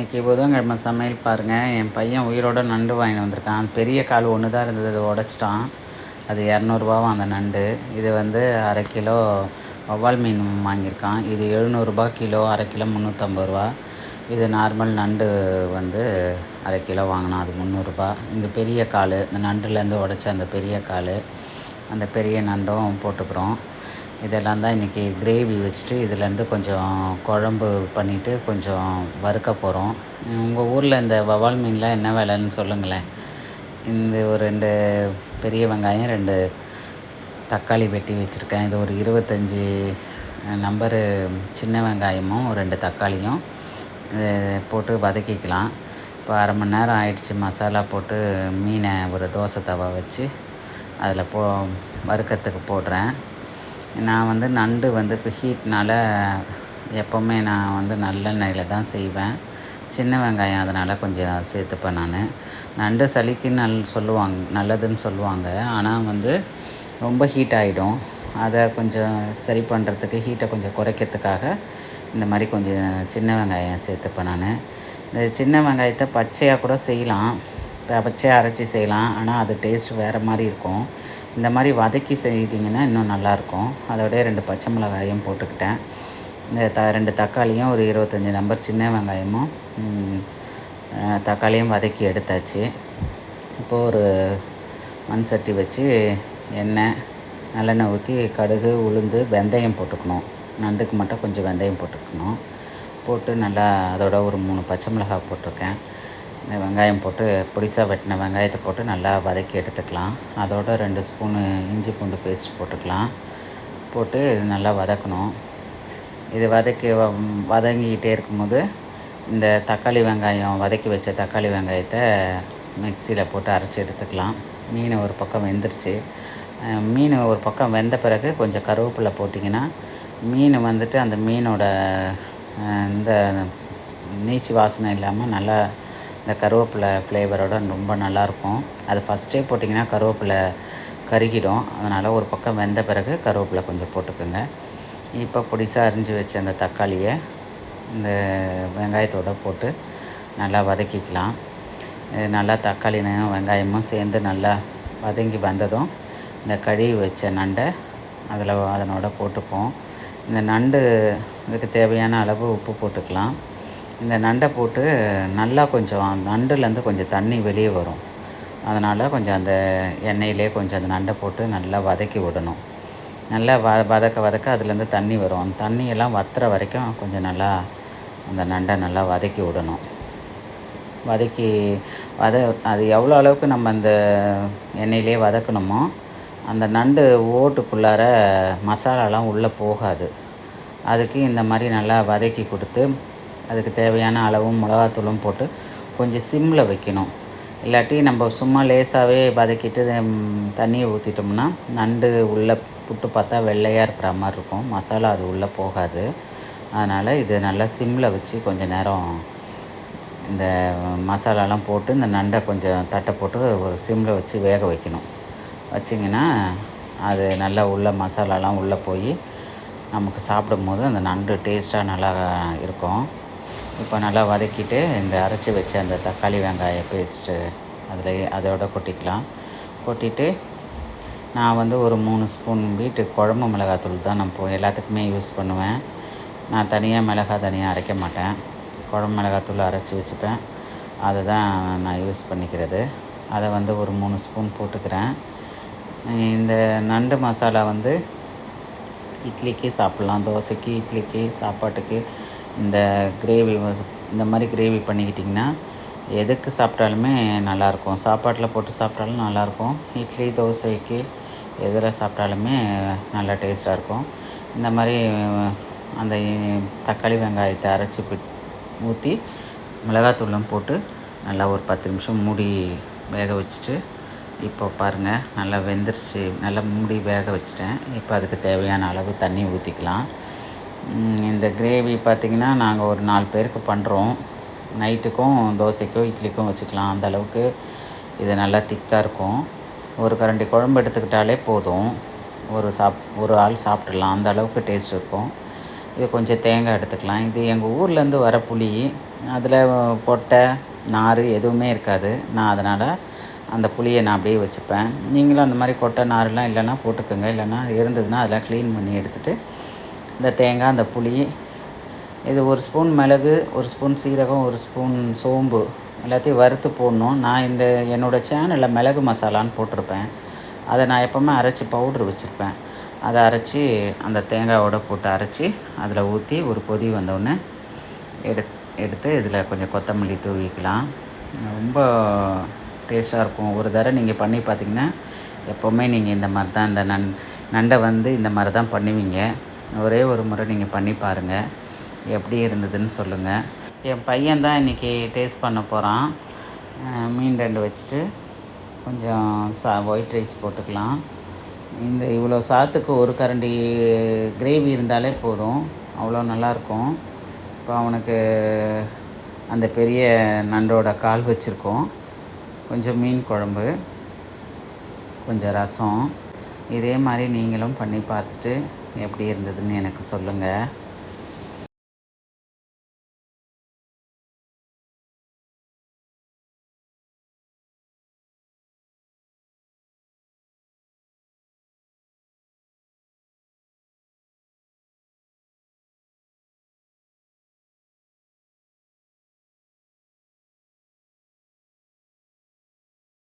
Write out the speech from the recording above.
இன்றைக்கி புதன்கிழமை சமையல் பாருங்கள். என் பையன் உயிரோட நண்டு வாங்கிட்டு வந்திருக்கான். பெரிய கால் ஒன்று தான் இருந்தது, அதை உடச்சிட்டான். அது இரநூறுபாவும் அந்த நண்டு. இது வந்து அரை கிலோ வவ்வால் மீன் வாங்கியிருக்கான். இது 700 கிலோ, அரை கிலோ 350 ரூபா. இது நார்மல் நண்டு வந்து அரை கிலோ வாங்கினோம், அது 300 ரூபா. இந்த பெரிய கால், இந்த நண்டுலேருந்து உடச்ச அந்த பெரிய கால், அந்த பெரிய நண்டும் போட்டுக்கிறோம். இதெல்லாம் தான் இன்றைக்கி கிரேவி வச்சுட்டு இதுலேருந்து கொஞ்சம் குழம்பு பண்ணிவிட்டு கொஞ்சம் வறுக்க போகிறோம். உங்கள் ஊரில் இந்த வவ்வால் மீன்லாம் என்ன விலைன்னு சொல்லுங்களேன். இந்த ஒரு 2 பெரிய வெங்காயம், 2 தக்காளி வெட்டி வச்சுருக்கேன். இது ஒரு 25 நம்பரு சின்ன வெங்காயமும் 2 தக்காளியும் போட்டு வதக்கிக்கலாம். இப்போ அரை மணி நேரம் ஆயிடுச்சு. மசாலா போட்டு மீனை ஒரு தோசை தவா வச்சு அதில் வறுக்கிறதுக்கு போடுறேன். நான் வந்து நண்டு வந்து ஹீட்னால் எப்போவுமே நான் வந்து நல்லெண்ணெயில் தான் செய்வேன். சின்ன வெங்காயம் அதனால் கொஞ்சம் சேர்த்துப்பேன் நான். நண்டு சளிக்கு சொல்லுவாங்க, நல்லதுன்னு சொல்லுவாங்க. ஆனால் வந்து ரொம்ப ஹீட் ஆகிடும். அதை கொஞ்சம் சரி பண்ணுறதுக்கு, ஹீட்டை கொஞ்சம் குறைக்கிறதுக்காக இந்த மாதிரி கொஞ்சம் சின்ன வெங்காயம் சேர்த்துப்பேன் நான். இந்த சின்ன வெங்காயத்தை பச்சையாக கூட செய்யலாம், பச்சையாக அரைச்சி செய்யலாம். ஆனால் அது டேஸ்ட் வேறு மாதிரி இருக்கும். இந்த மாதிரி வதக்கி செய்திங்கன்னா இன்னும் நல்லாயிருக்கும். அதோடய 2 பச்சை மிளகாயும் போட்டுக்கிட்டேன். இந்த 2 தக்காளியும் ஒரு 25 நம்பர் சின்ன வெங்காயமும் தக்காளியும் வதக்கி எடுத்தாச்சு. இப்போது ஒரு மண் சட்டி வச்சு நல்லெண்ணெய் ஊற்றி கடுகு, உளுந்து, வெந்தயம் போட்டுக்கணும். நண்டுக்கு மட்டும் கொஞ்சம் வெந்தயம் போட்டுக்கணும். போட்டு நல்லா அதோட ஒரு 3 பச்சை மிளகாய் போட்டிருக்கேன். இந்த வெங்காயம் போட்டு பொடிசாக வெட்டின வெங்காயத்தை போட்டு நல்லா வதக்கி எடுத்துக்கலாம். அதோட 2 ஸ்பூனு இஞ்சி பூண்டு பேஸ்ட் போட்டுக்கலாம். போட்டு இது நல்லா வதக்கணும். இது வதங்கிக்கிட்டே இருக்கும்போது இந்த தக்காளி வெங்காயம் வதக்கி வச்ச தக்காளி வெங்காயத்தை மிக்சியில் போட்டு அரைச்சி எடுத்துக்கலாம். மீன் ஒரு பக்கம் வெந்துருச்சு. மீன் ஒரு பக்கம் வெந்த பிறகு கொஞ்சம் கருவேப்பிலை போட்டிங்கன்னா மீன் வந்துட்டு அந்த மீனோட இந்த நீச்சு வாசனை இல்லாமல் நல்லா இந்த கருவேப்பிலை ஃப்ளேவரோட ரொம்ப நல்லாயிருக்கும். அது ஃபஸ்ட்டே போட்டிங்கன்னா கருவேப்பிலை கருகிடும். அதனால் ஒரு பக்கம் வெந்த பிறகு கருவேப்பிலை கொஞ்சம் போட்டுக்கோங்க. இப்போ பொடிசாக அரிஞ்சு வச்ச அந்த தக்காளியை இந்த வெங்காயத்தோடு போட்டு நல்லா வதக்கிக்கலாம். நல்லா தக்காளியும் வெங்காயமும் சேர்ந்து நல்லா வதங்கி வந்ததும் இந்த கழுவி வச்ச நண்டை அதனோட போட்டுப்போம். இந்த நண்டு இதுக்கு தேவையான அளவு உப்பு போட்டுக்கலாம். இந்த நண்டை போட்டு நல்லா கொஞ்சம் நண்டுலேருந்து கொஞ்சம் தண்ணி வெளியே வரும். அதனால் கொஞ்சம் அந்த எண்ணெயிலே கொஞ்சம் அந்த நண்டை போட்டு நல்லா வதக்கி விடணும். நல்லா வதக்க அதுலேருந்து தண்ணி வரும். அந்த தண்ணியெல்லாம் வற்றுற வரைக்கும் கொஞ்சம் நல்லா அந்த நண்டை நல்லா வதக்கி விடணும். வதக்கி அது எவ்வளோ அளவுக்கு நம்ம அந்த எண்ணெயிலே வதக்கணுமோ அந்த நண்டு ஓட்டுக்குள்ளார மசாலாலாம் உள்ளே போகாது. அதுக்கு இந்த மாதிரி நல்லா வதக்கி கொடுத்து அதுக்கு தேவையான அளவும் மிளகாத்தூளும் போட்டு கொஞ்சம் சிம்மில் வைக்கணும். இல்லாட்டி நம்ம சும்மா லேசாகவே வதக்கிட்டு தண்ணியை ஊற்றிட்டோம்னா நண்டு உள்ளே புட்டு பார்த்தா வெள்ளையாக இருக்கிற மாதிரி இருக்கும். மசாலா அது உள்ளே போகாது. அதனால் இது நல்லா சிம்மில் வச்சு கொஞ்சம் நேரம் இந்த மசாலாலாம் போட்டு இந்த நண்டை கொஞ்சம் தட்டை போட்டு ஒரு சிம்மில் வச்சு வேக வைக்கணும். வச்சிங்கன்னா அது நல்லா உள்ள மசாலாலாம் உள்ளே போய் நமக்கு சாப்பிடும்போது அந்த நண்டு டேஸ்ட்டாக நல்லா இருக்கும். இப்போ நல்லா வதக்கிட்டு இந்த அரைச்சி வச்ச அந்த தக்காளி வெங்காய பேஸ்ட்டு அதோட கொட்டிக்கலாம். கொட்டிட்டு நான் வந்து ஒரு 3 ஸ்பூன் வீட்டு குழம்பு மிளகாத்தூள் தான் நான் எல்லாத்துக்குமே யூஸ் பண்ணுவேன். நான் தனியாக அரைக்க மாட்டேன். குழம்பு மிளகாத்தூள் அரைச்சி வச்சுப்பேன். அதை தான் நான் யூஸ் பண்ணிக்கிறது. அதை வந்து ஒரு 3 ஸ்பூன் போட்டுக்கிறேன். இந்த நண்டு மசாலா வந்து இட்லிக்கு சாப்பிட்லாம், தோசைக்கு, இட்லிக்கு, சாப்பாட்டுக்கு இந்த இந்த மாதிரி கிரேவி பண்ணிக்கிட்டிங்கன்னா எதுக்கு சாப்பிட்டாலுமே நல்லாயிருக்கும். சாப்பாட்டில் போட்டு சாப்பிட்டாலும் நல்லாயிருக்கும். இட்லி, தோசைக்கு எதில் சாப்பிட்டாலுமே நல்லா டேஸ்ட்டாக இருக்கும். இந்த மாதிரி அந்த தக்காளி வெங்காயத்தை அரைச்சி ஊற்றி மிளகாத்தூளும் போட்டு நல்லா ஒரு 10 நிமிஷம் மூடி வேக வச்சுட்டு இப்போ பாருங்கள் நல்லா வெந்துருச்சு. நல்லா மூடி வேக வச்சிட்டேன். இப்போ அதுக்கு தேவையான அளவு தண்ணி ஊற்றிக்கலாம். இந்த கிரேவி பார்த்திங்கன்னா நாங்கள் ஒரு 4 பேருக்கு பண்ணுறோம். நைட்டுக்கும் தோசைக்கோ இட்லிக்கும் வச்சுக்கலாம். அந்தளவுக்கு இது நல்லா திக்காக இருக்கும். ஒரு கரண்டி குழம்பு எடுத்துக்கிட்டாலே போதும், ஒரு ஆள் சாப்பிட்றலாம். அந்த அளவுக்கு டேஸ்ட் இருக்கும். இது கொஞ்சம் தேங்காய் எடுத்துக்கலாம். இது எங்கள் ஊர்லேருந்து வர புளி. அதில் கொட்டை நார் எதுவுமே இருக்காது. நான் அதனால் அந்த புளியை நான் அப்படியே வச்சுப்பேன். நீங்களும் அந்த மாதிரி கொட்டை நார்லாம் இல்லைன்னா போட்டுக்கோங்க. இல்லைன்னா இருந்ததுன்னா அதெல்லாம் க்ளீன் பண்ணி எடுத்துகிட்டு இந்த தேங்காய், அந்த புளி, இது 1 ஸ்பூன் மிளகு, 1 ஸ்பூன் சீரகம், 1 ஸ்பூன் சோம்பு எல்லாத்தையும் வறுத்து போடணும். நான் என்னோடய சேனலில் மிளகு மசாலான்னு போட்டிருப்பேன். அதை நான் எப்போவுமே அரைச்சி பவுட்ரு வச்சுருப்பேன். அதை அரைச்சி அந்த தேங்காயோடு போட்டு அரைச்சி அதில் ஊற்றி ஒரு கொதி வந்தோடனே எடுத்து இதில் கொஞ்சம் கொத்தமல்லி தூவிக்கலாம். ரொம்ப டேஸ்ட்டாக இருக்கும். ஒரு தடவை நீங்கள் பண்ணி பார்த்தீங்கன்னா எப்போவுமே நீங்கள் இந்த மாதிரி தான் இந்த நண்டை இந்த மாதிரி தான் பண்ணுவீங்க. ஒரே ஒரு முறை நீங்கள் பண்ணி பாருங்கள், எப்படி இருந்ததுன்னு சொல்லுங்கள். என் பையன் தான் இன்றைக்கி டேஸ்ட் பண்ண போகிறான். மீன் 2 வச்சுட்டு கொஞ்சம் ஒயிட் ரைஸ் போட்டுக்கலாம். இவ்வளோ சாத்துக்கு ஒரு கரண்டி கிரேவி இருந்தாலே போதும், அவ்வளோ நல்லாயிருக்கும். இப்போ அவனுக்கு அந்த பெரிய நண்டோட கால் வச்சுருக்கோம், கொஞ்சம் மீன் குழம்பு, கொஞ்சம் ரசம். இதே மாதிரி நீங்களும் பண்ணி பார்த்துட்டு எப்படி இருந்ததுன்னு எனக்கு சொல்லுங்கள்.